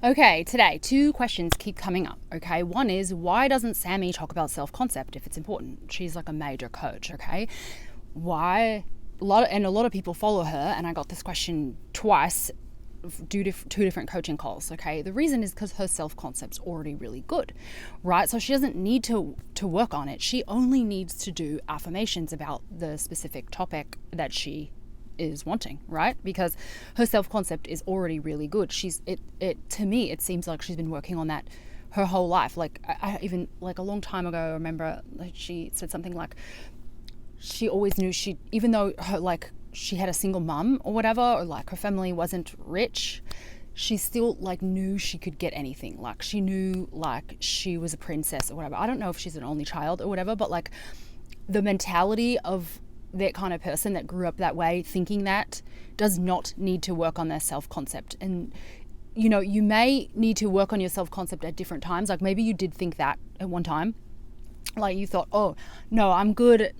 Okay, today, 2 questions keep coming up, okay? One is, why doesn't Sammy talk about self-concept if it's important? She's like a major coach, okay? Why? A lot of people follow her, and I got this question twice, two different coaching calls, okay? The reason is because her self-concept's already really good, right? So she doesn't need to work on it. She only needs to do affirmations about the specific topic that she is wanting, right? Because her self-concept is already really good. To me, it seems like she's been working on that her whole life. Like I even, like a long time ago, I remember she said something like she always knew even though she had a single mum or whatever, or like her family wasn't rich, she still like knew she could get anything. Like she knew like she was a princess or whatever. I don't know if she's an only child or whatever, but like the mentality of that kind of person that grew up that way, thinking that, does not need to work on their self-concept. And you may need to work on your self-concept at different times. Like maybe you did think that at one time, like you thought, oh no, I'm good,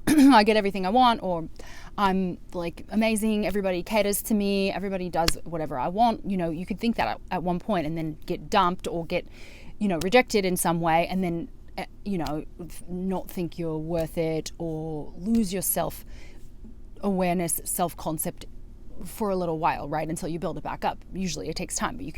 I get everything I want, or I'm like amazing, everybody caters to me, everybody does whatever I want. You could think that at one point and then get dumped or get rejected in some way, and then not think you're worth it, or lose your self-awareness, self-concept for a little while, right? Until you build it back up. Usually it takes time, but you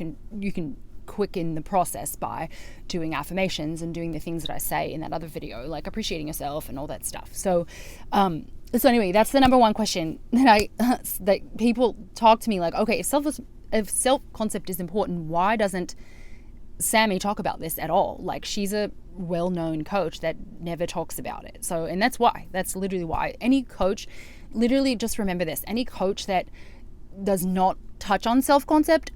can quicken the process by doing affirmations and doing the things that I say in that other video, like appreciating yourself and all that stuff. So anyway, that's the number one question that people talk to me like, okay, if self-concept is important, why doesn't Sammy talk about this at all? Like she's a well-known coach that never talks about it. So, and that's literally why. Any coach, literally just remember this, any coach that does not touch on self-concept,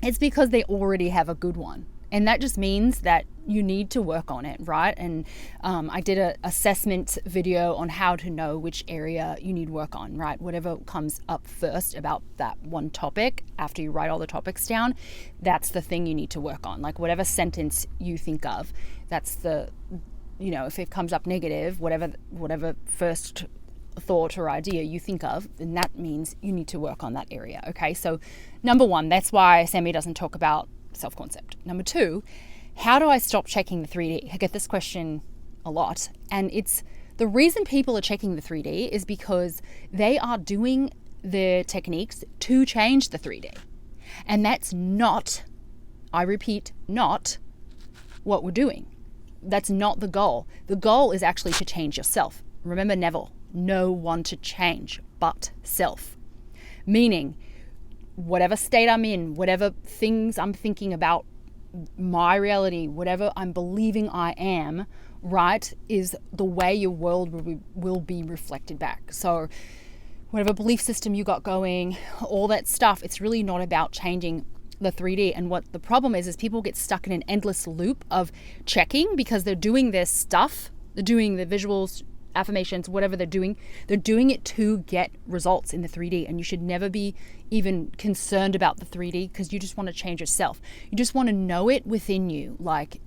it's because they already have a good one. And that just means that you need to work on it, right? And I did an assessment video on how to know which area you need work on, right? Whatever comes up first about that one topic, after you write all the topics down, that's the thing you need to work on. Like whatever sentence you think of, that's the, if it comes up negative, whatever first thought or idea you think of, then that means you need to work on that area, okay? So number one, that's why Sammy doesn't talk about self-concept. Number two, how do I stop checking the 3D? I get this question a lot, and it's the reason people are checking the 3D is because they are doing the techniques to change the 3D. And that's not, I repeat, not what we're doing. That's not the goal. The goal is actually to change yourself. Remember Neville, no one to change but self. Meaning, whatever state I'm in, whatever things I'm thinking about my reality, whatever I'm believing I am, right, is the way your world will be reflected back. So whatever belief system you got going, all that stuff, it's really not about changing the 3D. And what the problem is people get stuck in an endless loop of checking because they're doing their stuff, they're doing the visuals, affirmations, whatever they're doing it to get results in the 3D. And you should never be even concerned about the 3D because you just want to change yourself. You just want to know it within you, like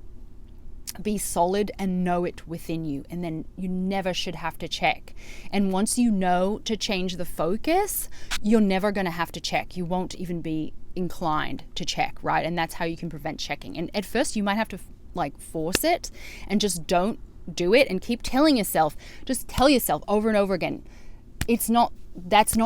be solid and know it within you. And then you never should have to check. And once you know to change the focus, you're never going to have to check. You won't even be inclined to check, right? And that's how you can prevent checking. And at first you might have to force it and just don't do it and keep telling yourself, just tell yourself over and over again, that's not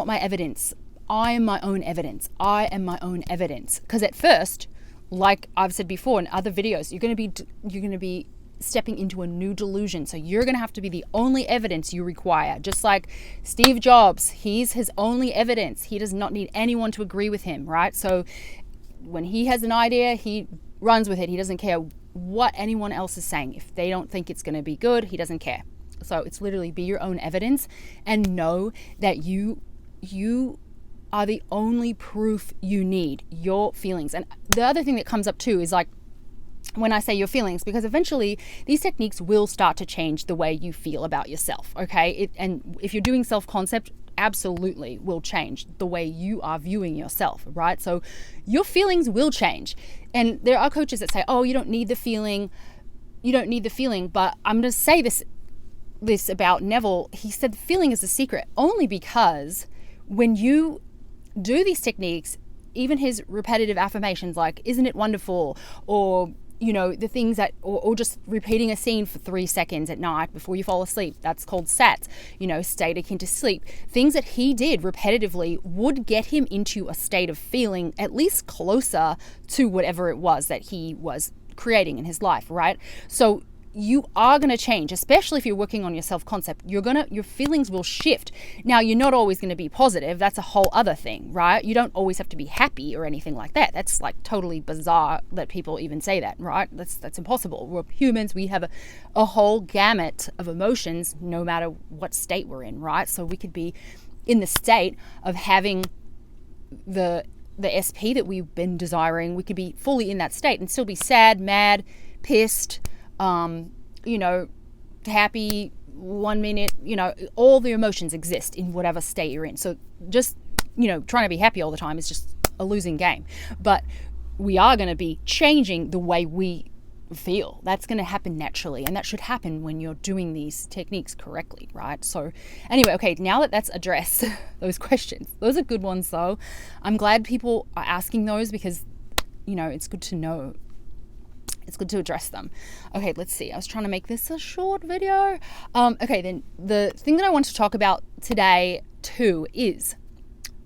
my evidence. I am my own evidence. I am my own evidence. Because at first, like I've said before in other videos, you're going to be stepping into a new delusion. So you're going to have to be the only evidence you require. Just like Steve Jobs, he's his only evidence. He does not need anyone to agree with him, right? So when he has an idea, he runs with it. He doesn't care what anyone else is saying. If they don't think it's going to be good, he doesn't care. So it's literally be your own evidence and know that you are the only proof you need, your feelings. And the other thing that comes up too is like when I say your feelings, because eventually these techniques will start to change the way you feel about yourself, okay? And if you're doing self-concept, absolutely will change the way you are viewing yourself, right? So your feelings will change. And there are coaches that say, oh, you don't need the feeling. But I'm going to say this about Neville. He said the feeling is a secret only because when you do these techniques, even his repetitive affirmations, like, isn't it wonderful? Or, you know, the things that, or just repeating a scene for 3 seconds at night before you fall asleep. That's called SATs, you know, state akin to sleep. Things that he did repetitively would get him into a state of feeling at least closer to whatever it was that he was creating in his life, right? So you are going to change, especially if you're working on your self-concept. Your feelings will shift. Now, you're not always going to be positive. That's a whole other thing, right? You don't always have to be happy or anything like that. That's like totally bizarre that people even say that, right? That's impossible. We're humans. We have a whole gamut of emotions no matter what state we're in, right? So we could be in the state of having the SP that we've been desiring. We could be fully in that state and still be sad, mad, pissed, you know, happy, 1 minute, you know, all the emotions exist in whatever state you're in. So just, you know, trying to be happy all the time is just a losing game. But we are going to be changing the way we feel. That's going to happen naturally, and that should happen when you're doing these techniques correctly, right? So anyway, okay, now that that's addressed, those questions, those are good ones though. I'm glad people are asking those because, you know, it's good to know. It's good to address them. Okay, let's see. I was trying to make this a short video. Okay, then the thing that I want to talk about today too is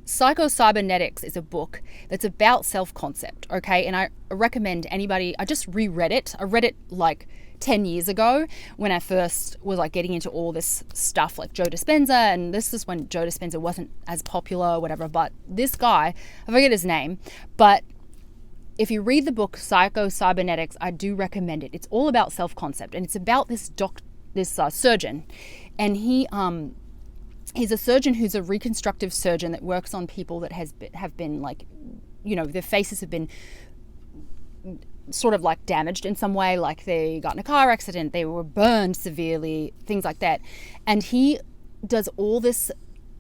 PSYCHO-CYBERNETICS is a book that's about self-concept, okay? And I recommend anybody, I just reread it. I read it like 10 years ago when I first was like getting into all this stuff like Joe Dispenza, and this is when Joe Dispenza wasn't as popular or whatever, but this guy, I forget his name, but if you read the book PSYCHO-CYBERNETICS, I do recommend it. It's all about self-concept, and it's about this surgeon, and he's a surgeon who's a reconstructive surgeon that works on people that have been like, you know, their faces have been sort of like damaged in some way, like they got in a car accident, they were burned severely, things like that, and he does all this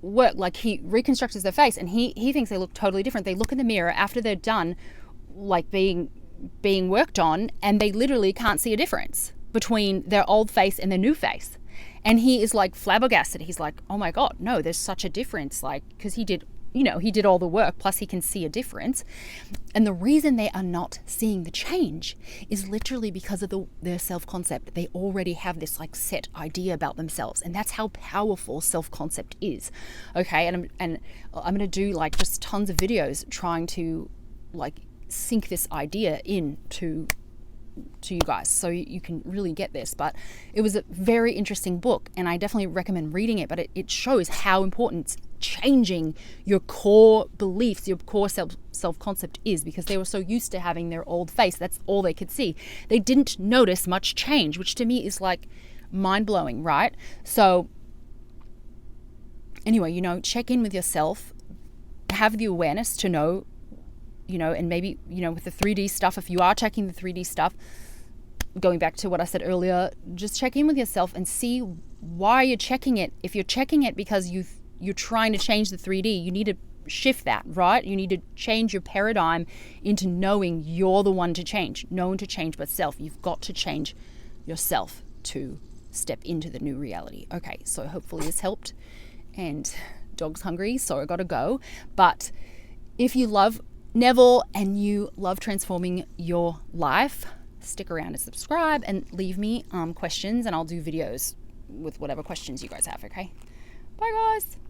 work, like he reconstructs their face, and he thinks they look totally different. They look in the mirror after they're done like being worked on, and they literally can't see a difference between their old face and their new face. And he is like flabbergasted. He's like, oh my God, no, there's such a difference. Like, because he did all the work, plus he can see a difference. And the reason they are not seeing the change is literally because of their self-concept. They already have this like set idea about themselves, and that's how powerful self-concept is. Okay, and I'm going to do like just tons of videos trying to like sink this idea into you guys so you can really get this. But it was a very interesting book, and I definitely recommend reading it. But it shows how important changing your core beliefs, your core self-concept is, because they were so used to having their old face. That's all they could see. They didn't notice much change, which to me is like mind-blowing, right? So anyway, you know, check in with yourself, have the awareness to know, you know, and maybe, you know, with the 3D stuff, if you are checking the 3D stuff, going back to what I said earlier, just check in with yourself and see why you're checking it. If you're checking it because you're trying to change the 3D, you need to shift that, right? You need to change your paradigm into knowing you're the one to change. No one to change but self. You've got to change yourself to step into the new reality. Okay, so hopefully this helped. And dog's hungry, so I gotta go. But if you love Neville and you love transforming your life, stick around and subscribe and leave me questions, and I'll do videos with whatever questions you guys have. Okay, bye guys.